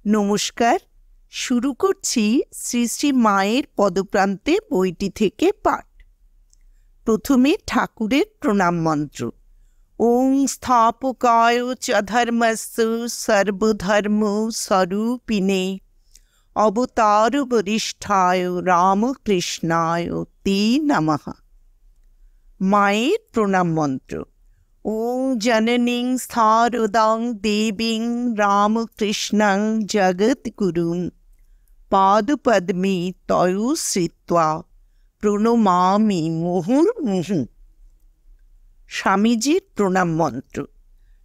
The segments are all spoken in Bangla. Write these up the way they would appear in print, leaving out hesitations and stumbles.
নমস্কার। শুরু করছি শ্রী শ্রী মায়ের পদপ্রান্তে বইটি থেকে পাঠ। প্রথমে ঠাকুরের প্রণাম মন্ত্র। ওং স্থাপকায় চ ধর্মস্য সর্বধর্ম স্বরূপিণে অবতার বরিষ্ঠায় রামকৃষ্ণায় তে নমঃ। মায়ের প্রণাম মন্ত্র। ওং জননীং স্থারদাং দেবীং রামকৃষ্ণং জগদ্গুরুং পাদপদ্মে তয়ো শ্রিত্বা প্রণমামি মুহুর্মুহু। স্বামীজির প্রণাম মন্ত্র।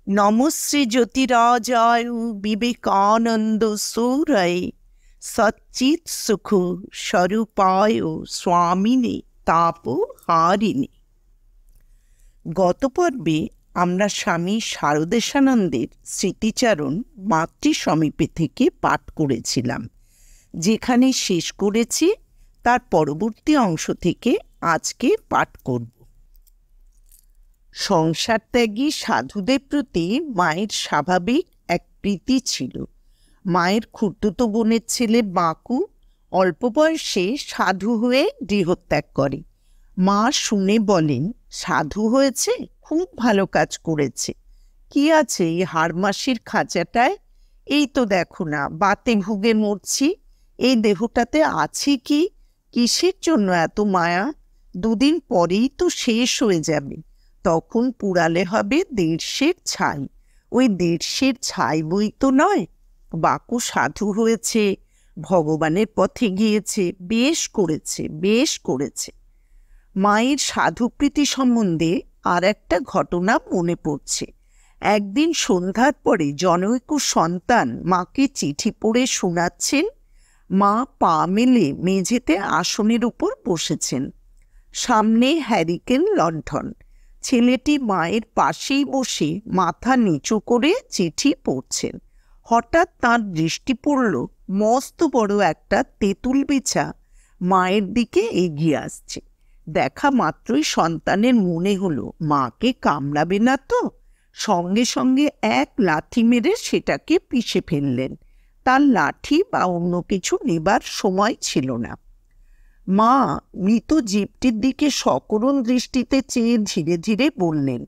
নমশ্রী জ্যোতিরাজায় বিবেকানন্দ সৌরয়ে সচ্চিৎ সুখ স্বরূপায় স্বামিনে তাপহারিণী। গত পর্বে আমরা স্বামী শারদেশানন্দের স্মৃতিচারণ মাতৃ সমীপে থেকে পাঠ করেছিলাম। যেখানে শেষ করেছি তার পরবর্তী অংশ থেকে আজকে পাঠ করব। সংসার ত্যাগী সাধুদের প্রতি মায়ের স্বাভাবিক এক প্রীতি ছিল। মায়ের খুড়তুতো বোনের ছেলে বাঁকু অল্প বয়সে সাধু হয়ে গৃহত্যাগ করে। মা শুনে বলেন, সাধু হয়েছে, খুব ভালো কাজ করেছে। কি আছে এই হাড়মাসির খাঁচাটায়? এই তো দেখো না, বাতে ভুগে মরছি। এই দেহটাতে আছি কি? কিসের জন্য এত মায়া? দুদিন পরেই তো শেষ হয়ে যাবে। তখন পুড়ালে হবে দেড়শের ছাই। ওই দেড়শের ছাই বই তো নয়। বাকু সাধু হয়েছে, ভগবানের পথে গিয়েছে, বেশ করেছে, বেশ করেছে। মায়ের সাধুপ্রীতি সম্বন্ধে আর একটা ঘটনা মনে পড়ছে। একদিন সন্ধ্যার পরে জনৈক সন্তান মাকে চিঠি পড়ে শোনাচ্ছেন। মা পা মেলে মেঝেতে আসনের উপর বসেছেন। সামনে হ্যারিকেন লণ্ঠন। ছেলেটি মায়ের পাশেই বসে মাথা নিচু করে চিঠি পড়ছেন। হঠাৎ তাঁর দৃষ্টি পড়ল মস্ত বড় একটা তেঁতুল বিছা মায়ের দিকে এগিয়ে আসছে। দেখা মাত্রই সন্তানের মনে হলো মাকে কামড়াবে না তো। সঙ্গে সঙ্গে এক লাথি মেরে সেটাকে পিষে ফেললেন। তার লাঠি বা অন্য কিছু নেবার সময় ছিল না। মা মৃত জীবটির দিকে সকরুণ দৃষ্টিতে চেয়ে ধীরে ধীরে বললেন,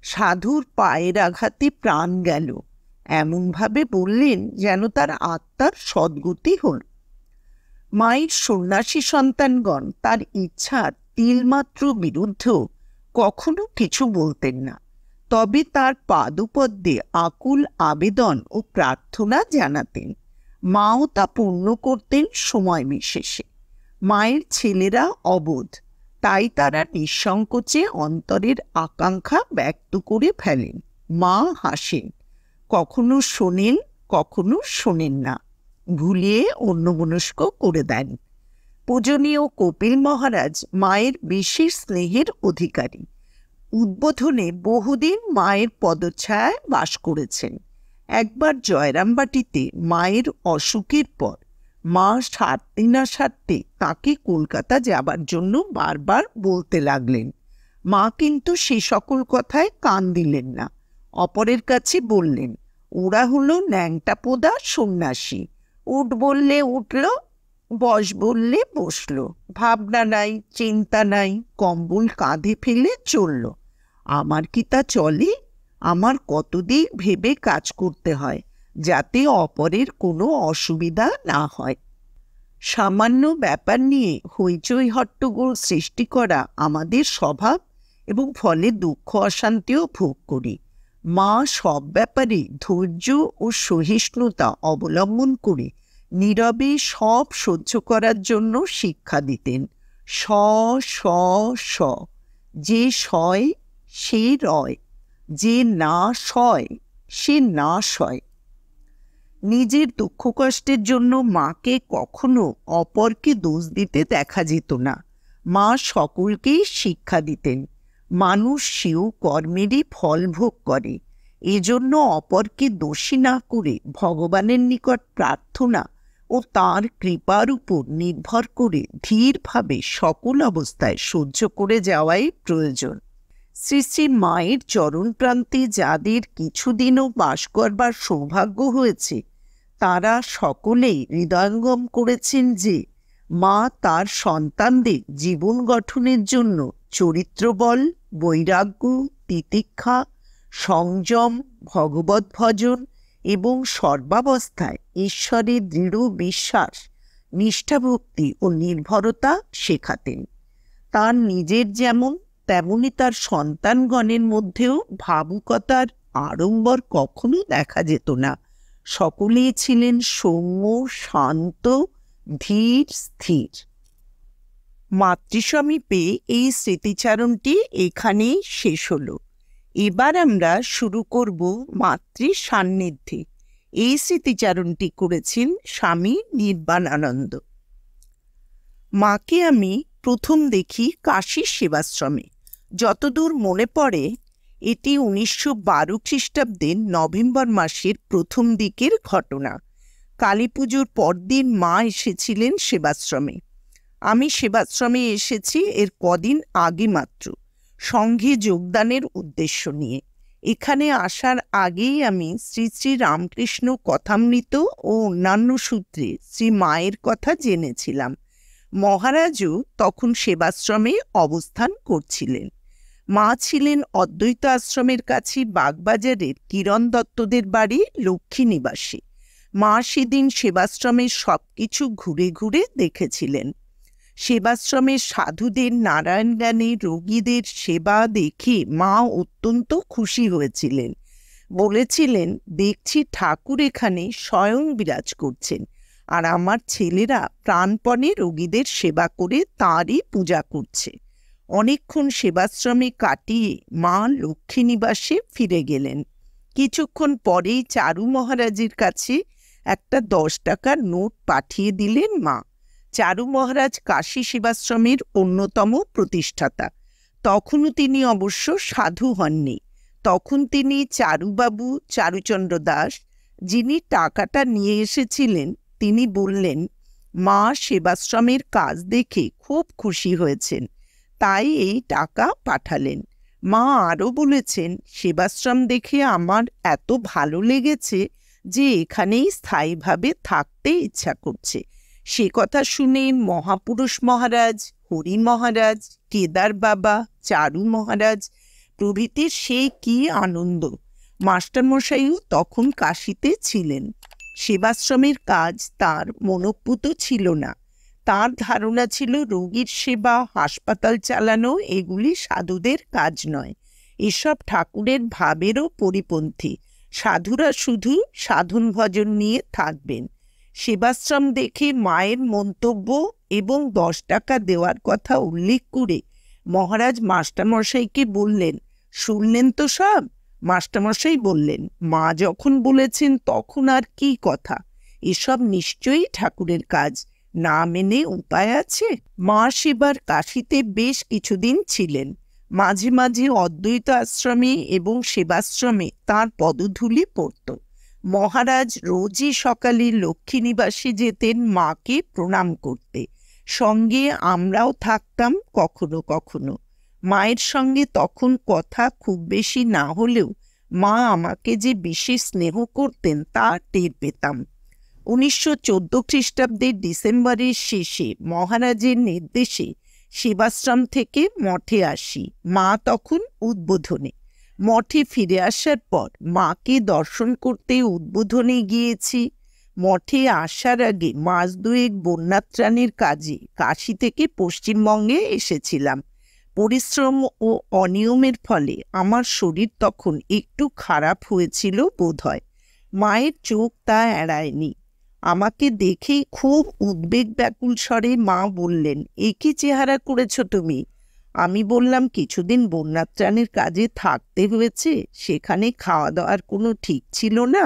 সাধুর পায়ের আঘাতে প্রাণ গেল। এমনভাবে বললেন যেন তার আত্মার সদ্গতি হল। মায়ের সন্ন্যাসী সন্তানগণ তার ইচ্ছার তিলমাত্র বিরুদ্ধেও কখনো কিছু বলতেন না। তবে তার পাদপদ্মে আকুল আবেদন ও প্রার্থনা জানাতেন। মাও তা পূর্ণ করতেন সময় বিশেষে। মায়ের ছেলেরা অবোধ, তাই তারা নিঃসংকোচে অন্তরের আকাঙ্ক্ষা ব্যক্ত করে ফেলেন। মা হাসেন, কখনো শোনেন, কখনো শোনেন না, ভুলিয়ে অন্যমনস্ক করে দেন। পূজনীয় কপিল মহারাজ মায়ের বিশেষ স্নেহের অধিকারী। উদ্বোধনে বহুদিন মায়ের পদচ্ছায়ায় বাস করেছেন। একবার জয়রামবাটিতে মায়ের অসুখের পর মা সারতে না সারতে তাকে কলকাতা যাবার জন্য বারবার বলতে লাগলেন। মা কিন্তু সে সকল কথায় কান দিলেন না। অপরের কাছে বললেন, ওরা হলো ন্যাংটা পোদা সন্ন্যাসী। উঠ বললে উঠল, বস বললে বসল, ভাবনা নাই, চিন্তা নাই, কম্বল কাঁধে ফেলে চলল। আমার কি তা চলে? আমার কতদিক ভেবে কাজ করতে হয় যাতে অপরের কোনো অসুবিধা না হয়। সামান্য ব্যাপার নিয়ে হইচই হট্টগোল সৃষ্টি করা আমাদের স্বভাব এবং ফলে দুঃখ অশান্তিও ভোগ করি। মা সব ব্যাপারে ধৈর্য ও সহিষ্ণুতা অবলম্বন করে নীরবে সব সহ্য করার জন্য শিক্ষা দিতেন। স স স, যে সয় সে রয়, যে না সয় সে না সয়। নিজের দুঃখ কষ্টের জন্য মাকে কখনো অপরকে দোষ দিতে দেখা যেত না। মা সকলকেই শিক্ষা দিতেন, মানুষ স্বীয় কর্মেরই ফল ভোগ করে। এজন্য অপরকে দোষী না করে ভগবানের নিকট প্রার্থনা ও তাঁর কৃপার উপর নির্ভর করে ধীরভাবে সকল অবস্থায় সহ্য করে যাওয়াই প্রয়োজন। শ্রী শ্রী মায়ের চরণ প্রান্তে যাদের কিছুদিনও বাস করবার সৌভাগ্য হয়েছে, তারা সকলেই হৃদয়ঙ্গম করেছেন যে মা তার সন্তানদের জীবন গঠনের জন্য চরিত্রবল, বৈরাগ্য, তিতিক্ষা, সংযম, ভগবত ভজন এবং সর্বাবস্থায় ঈশ্বরের দৃঢ় বিশ্বাস, নিষ্ঠাভক্তি ও নির্ভরতা শেখাতেন। তার নিজের যেমন তেমনি তার সন্তানগণের মধ্যেও ভাবুকতার আড়ম্বর কখনো দেখা যেত না। সকলেই ছিলেন সৌম্য, শান্ত, ধীর, স্থির। মাতৃসমীপে এই স্মৃতিচারণটি এখানেই শেষ হলো। এবার আমরা শুরু করব মাতৃ সান্নিধ্যে। এই স্মৃতিচারণটি করেছেন স্বামী নির্বাণানন্দ। মাকে আমি প্রথম দেখি কাশীর সেবাশ্রমে। যতদূর মনে পড়ে এটি 1912 খ্রিস্টাব্দের নভেম্বর মাসের প্রথম দিকের ঘটনা। কালী পুজোর পরদিন মা এসেছিলেন সেবাশ্রমে। আমি সেবাশ্রমে এসেছি এর কদিন আগে মাত্র, সঙ্ঘে যোগদানের উদ্দেশ্য নিয়ে। এখানে আসার আগেই আমি শ্রী শ্রী রামকৃষ্ণ কথামৃত ও অন্যান্য সূত্রে শ্রী মায়ের কথা জেনেছিলাম। মহারাজও তখন সেবাশ্রমে অবস্থান করছিলেন। মা ছিলেন অদ্বৈত আশ্রমের কাছে বাগবাজারের কিরণ দত্তদের বাড়ি লক্ষ্মী নিবাসী। মা সেদিন সেবাশ্রমের সবকিছু ঘুরে ঘুরে দেখেছিলেন। সেবাশ্রমের সাধুদের নারায়ণ জ্ঞানে রোগীদের সেবা দেখে মা অত্যন্ত খুশি হয়েছিলেন। বলেছিলেন, দেখছি ঠাকুর এখানে স্বয়ং বিরাজ করছেন, আর আমার ছেলেরা প্রাণপণে রোগীদের সেবা করে তাঁরই পূজা করছে। অনেকক্ষণ সেবাশ্রমে কাটিয়ে মা লক্ষ্মী নিবাসে ফিরে গেলেন। কিছুক্ষণ পরেই চারু মহারাজের কাছে একটা 10 টাকার নোট পাঠিয়ে দিলেন মা। চারু মহারাজ কাশী সেবাশ্রমের অন্যতম প্রতিষ্ঠাতা। তখনও তিনি অবশ্য সাধু হননি। তখন তিনি চারুবাবু চারুচন্দ্র দাস, যিনি টাকাটা নিয়ে এসেছিলেন, তিনি বললেন, মা সেবাশ্রমের কাজ দেখে খুব খুশি হয়েছেন, তাই এই টাকা পাঠালেন। মা আরও বলেছেন, সেবাশ্রম দেখে আমার এত ভালো লেগেছে যে এখানেই স্থায়ীভাবে থাকতে ইচ্ছা করছে। সে কথা শুনে মহাপুরুষ মহারাজ, হরি মহারাজ, কেদার বাবা, চারু মহারাজ প্রভৃতির সে কি আনন্দ। মাস্টারমশাইও তখন কাশীতে ছিলেন। সেবাশ্রমের কাজ তার মনোপুত ছিল না। তার ধারণা ছিল রোগীর সেবা, হাসপাতাল চালানো এগুলি সাধুদের কাজ নয়। এসব ঠাকুরের ভাবেরও পরিপন্থী। সাধুরা শুধু সাধন ভজন নিয়ে থাকবেন। সেবাশ্রম দেখে মায়ের মন্তব্য এবং 10 টাকা দেওয়ার কথা উল্লেখ করে মহারাজ মাস্টারমশাইকে বললেন, শুনলেন তো সব? মাস্টারমশাই বললেন, মা যখন বলেছেন তখন আর কি কথা, এসব নিশ্চয়ই ঠাকুরের কাজ, না মেনে উপায় আছে? মা সেবার কাশীতে বেশ কিছুদিন ছিলেন। মাঝে মাঝে অদ্বৈত আশ্রমে এবং সেবাশ্রমে তাঁর পদধূলি পড়ত। মহারাজ রোজই সকালে লক্ষ্মী নিবাসে যেতেন মাকে প্রণাম করতে। সঙ্গে আমরাও থাকতাম কখনো কখনো। মায়ের সঙ্গে তখন কথা খুব বেশি না হলেও মা আমাকে যে বিশেষ স্নেহ করতেন তা টের পেতাম। 1914 খ্রিস্টাব্দের ডিসেম্বরের শেষে মহারাজের নির্দেশে সেবাশ্রম থেকে মঠে আসি। মা তখন উদ্বোধনে। মঠে ফিরে আসার পর মাকে দর্শন করতে উদ্বোধনে গিয়েছি। মঠে আসার আগে মাস 2 বন্যাত্রাণের কাজে কাশী থেকে পশ্চিমবঙ্গে এসেছিলাম। পরিশ্রম ও অনিয়মের ফলে আমার শরীর তখন একটু খারাপ হয়েছিল বোধহয়। মায়ের চোখ তা এড়ায়নি। আমাকে দেখেই খুব উদ্বেগ ব্যাকুল স্বরে মা বললেন, এ কি চেহারা করেছ তুমি? আমি বললাম, কিছুদিন বন্যাত্রাণের কাজে থাকতে হয়েছে, সেখানে খাওয়া দাওয়ার কোনো ঠিক ছিল না,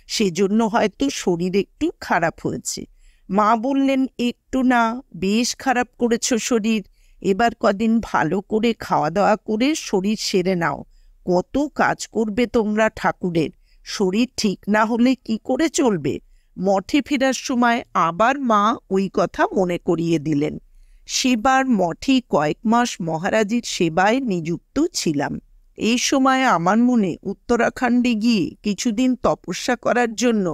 সেজন্য হয়তো শরীর একটু খারাপ হয়েছে। মা বললেন, একটু না, বেশ খারাপ করেছ শরীর। এবার কদিন ভালো করে খাওয়া দাওয়া করে শরীর সেরে নাও। কত কাজ করবে তোমরা ঠাকুরের, শরীর ঠিক না হলে কি করে চলবে? মঠে ফেরার সময় আবার মা ওই কথা মনে করিয়ে দিলেন। সেবার মঠে কয়েক মাস মহারাজের সেবায় নিযুক্ত ছিলাম। এই সময় আমার মনে উত্তরাখণ্ডে গিয়ে কিছুদিন তপস্যা করার জন্য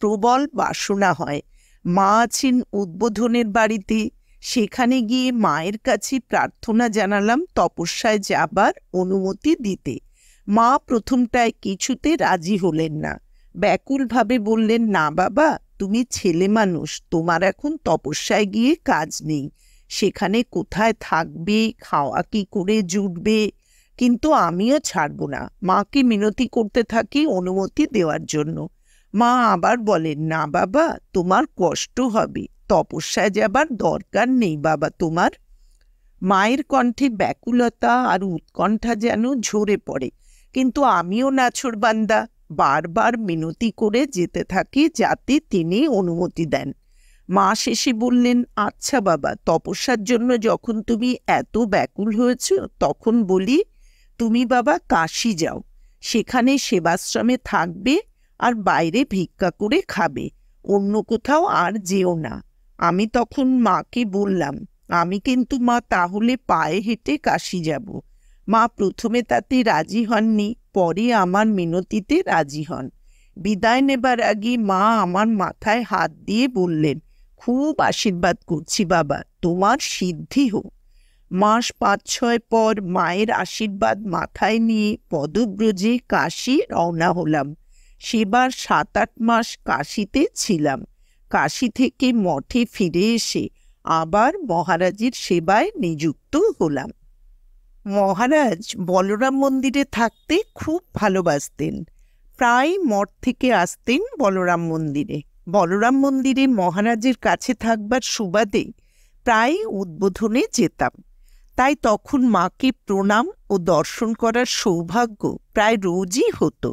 প্রবল বাসনা হয়। মা আছেন উদ্বোধনের বাড়িতে, সেখানে গিয়ে মায়ের কাছে প্রার্থনা জানালাম তপস্যায় যাবার অনুমতি দিতে। মা প্রথমটায় কিছুতে রাজি হলেন না, ব্যাকুলভাবে বললেন, না বাবা, তুমি ছেলে মানুষ, তোমার এখন তপস্যায় গিয়ে কাজ নেই, সেখানে কোথায় থাকবে, খাওয়া কি করে জুটবে। কিন্তু আমিও ছাড়ব না, মাকে মিনতি করতে থাকি অনুমতি দেওয়ার জন্য। মা আবার বলেন, না বাবা, তোমার কষ্ট হবে, তপস্যায় যাবার দরকার নেই বাবা তোমার। মায়ের কণ্ঠে ব্যাকুলতা আর উৎকণ্ঠা যেন ঝরে পড়ে, কিন্তু আমিও নাছোড়বান্দা, বারবার মিনতি করে যেতে থাকি যাতে তিনি অনুমতি দেন। মা শেষে বললেন, আচ্ছা বাবা, তপস্যার জন্য যখন তুমি এত ব্যাকুল হয়েছ, তখন বলি, তুমি বাবা কাশী যাও, সেখানে সেবাশ্রমে থাকবে আর বাইরে ভিক্ষা করে খাবে, অন্য কোথাও আর যেও না। আমি তখন মাকে বললাম, আমি কিন্তু মা তাহলে পায়ে হেঁটে কাশী যাব। মা প্রথমে তাতে রাজি হননি, পরে আমার মিনতিতে রাজি হন। বিদায় নেবার আগে মা আমার মাথায় হাত দিয়ে বললেন, খুব আশীর্বাদ করছি বাবা, তোমার সিদ্ধি হোক। মাস 5-6 পর মায়ের আশীর্বাদ মাথায় নিয়ে পদব্রজে কাশী রওনা হলাম। সেবার 7-8 মাস কাশীতে ছিলাম। কাশী থেকে মঠে ফিরে এসে আবার মহারাজের সেবায় নিযুক্ত হলাম। মহারাজ বলরাম মন্দিরে থাকতে খুব ভালোবাসতেন, প্রায় মঠ থেকে আসতেন বলরাম মন্দিরে। বলরাম মন্দিরে মহারাজের কাছে থাকবার সুবাদে প্রায় উদ্বোধনে যেতাম, তাই তখন মাকে প্রণাম ও দর্শন করার সৌভাগ্য প্রায় রোজই হতো,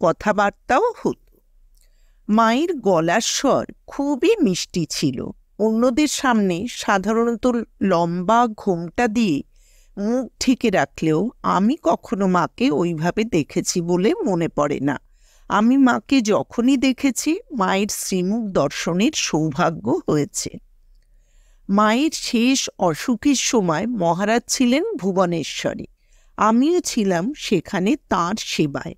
কথাবার্তাও হতো। মায়ের গলার স্বর খুবই মিষ্টি ছিল। অন্যদের সামনে সাধারণত লম্বা ঘোমটা দিয়ে মুখ ঢেকে রাখলেও আমি কখনো মাকে ওইভাবে দেখেছি বলে মনে পড়ে না। আমি মাকে যখনই দেখেছি, মায়ের শ্রীমুখ দর্শনের সৌভাগ্য হয়েছে। মায়ের শেষ অসুখের সময় মহারাজ ছিলেন ভুবনেশ্বরে, আমিও ছিলাম সেখানে তাঁর সেবায়।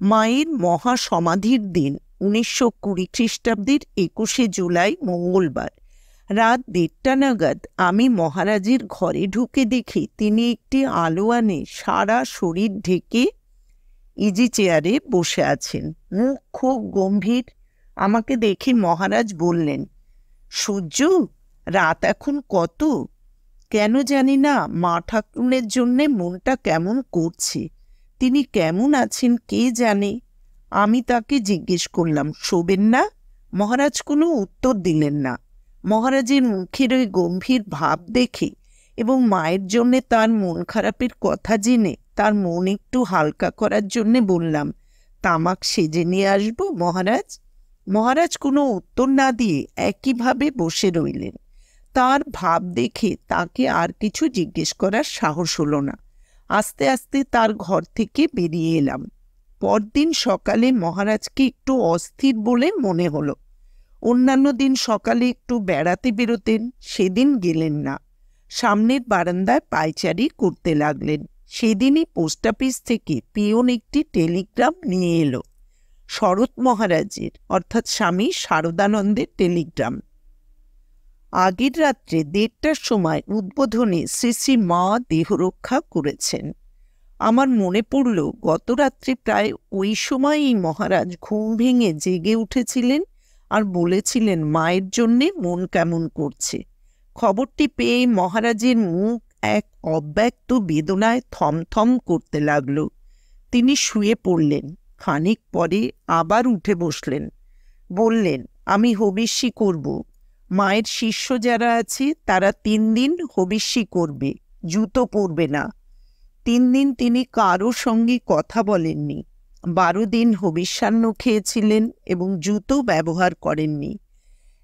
মায়ের মহাসমাধির দিন 1920 খ্রিস্টাব্দের 21শে জুলাই মঙ্গলবার রাত 1:30 নাগাদ আমি মহারাজের ঘরে ঢুকে দেখি তিনি একটি আলোয়ানে সারা শরীর ঢেকে ইজি চেয়ারে বসে আছেন, মুখ খুব গম্ভীর। আমাকে দেখে মহারাজ বললেন, সূর্য, রাত এখন কত? কেন জানি না মা ঠাকুরের জন্যে মনটা কেমন করছে, তিনি কেমন আছেন কে জানে। আমি তাকে জিজ্ঞেস করলাম, শোবেন না? মহারাজ কোনো উত্তর দিলেন না। মহারাজের মুখের ওই গম্ভীর ভাব দেখে এবং মায়ের জন্যে তার মন খারাপের কথা জেনে তার মন একটু হালকা করার জন্যে বললাম, তামাক সেজে নিয়ে আসবো মহারাজ? মহারাজ কোনো উত্তর না দিয়ে একইভাবে বসে রইলেন। তার ভাব দেখে তাকে আর কিছু জিজ্ঞেস করার সাহস হলো না। আস্তে আস্তে তার ঘর থেকে বেরিয়ে এলাম। পরদিন সকালে মহারাজকে একটু অস্থির বলে মনে হলো। অন্যান্য দিন সকালে একটু বেড়াতে বেরোতেন, সেদিন গেলেন না। সামনের বারান্দায় পায়চারি করতে লাগলেন। সেদিনই পোস্ট অফিস থেকে পিয়ন একটি টেলিগ্রাম নিয়ে এলো, শরৎ মহারাজের অর্থাৎ স্বামী শারদানন্দের টেলিগ্রাম। আগের রাত্রে 1:30টার সময় উদ্বোধনে শ্রী শ্রী মা দেহরক্ষা করেছেন। আমার মনে পড়ল গত রাত্রে প্রায় ওই সময়ই মহারাজ ঘুম ভেঙে জেগে উঠেছিলেন আর বলেছিলেন মায়ের জন্যে মন কেমন করছে। খবরটি পেয়ে মহারাজের মুখ এক অব্যক্ত বেদনায় থমথম করতে লাগল। তিনি শুয়ে পড়লেন, খানিক পরে আবার উঠে বসলেন। বললেন, আমি হবিষ্যি করব। মায়ের শিষ্য যারা আছে তারা 3 দিন হবিষ্যি করবে, জুতো পরবে না। 3 দিন তিনি কারো সঙ্গে কথা বলেননি। 12 দিন হবিষ্যান্ন খেয়েছিলেন এবং জুতো ব্যবহার করেননি।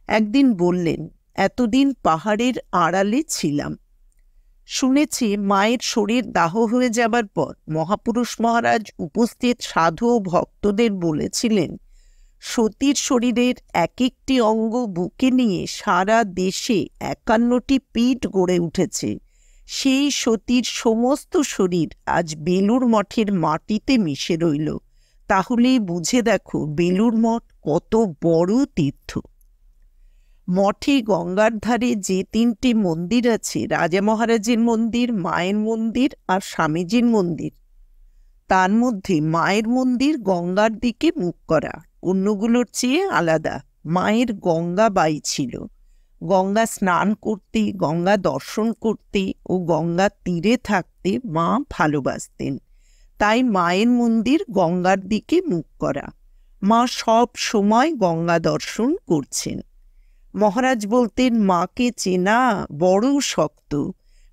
একদিন বললেন, এতদিন পাহাড়ের আড়ালে ছিলাম। শুনেছি মায়ের শরীর দাহ হয়ে যাবার পর মহাপুরুষ মহারাজ উপস্থিত সাধু ও ভক্তদের বলেছিলেন, সতীর শরীরের এক একটি অঙ্গ বুকে নিয়ে সারা দেশে 51টি পীঠ গড়ে উঠেছে। সেই সতীর সমস্ত শরীর আজ বেলুড় মঠের মাটিতে মিশে রইল। তাহলেই বুঝে দেখো বেলুড় মঠ কত বড় তীর্থ। মঠে গঙ্গার ধারে যে 3টি মন্দির আছে, রাজা মহারাজের মন্দির, মায়ের মন্দির আর স্বামীজির মন্দির, তার মধ্যে মায়ের মন্দির গঙ্গার দিকে মুখ করা, অন্যগুলোর চেয়ে আলাদা। মায়ের গঙ্গা বাই ছিল। গঙ্গা স্নান করতে, গঙ্গা দর্শন করতে ও গঙ্গার তীরে থাকতে মা ভালোবাসতেন। তাই মায়ের মন্দির গঙ্গার দিকে মুখ করা। মা সব সময় গঙ্গা দর্শন করছেন। মহারাজ বলতেন, মাকে চেনা বড় শক্ত।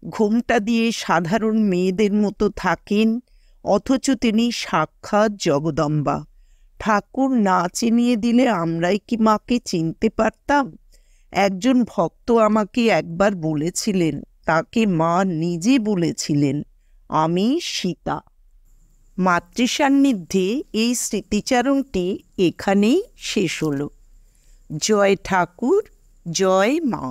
ঘোমটা দিয়ে সাধারণ মেয়েদের মতো থাকেন, অথচ তিনি সাক্ষাৎ জগদম্বা। ঠাকুর না চিনিয়ে দিলে আমরাই কি মাকে চিনতে পারতাম? একজন ভক্ত আমাকে একবার বলেছিলেন, তাকে মা নিজে বলেছিলেন, আমি সীতা। মাতৃসান্নিধ্যে এই স্মৃতিচারণটি এখানেই শেষ হলো। জয় ঠাকুর, জয় মা।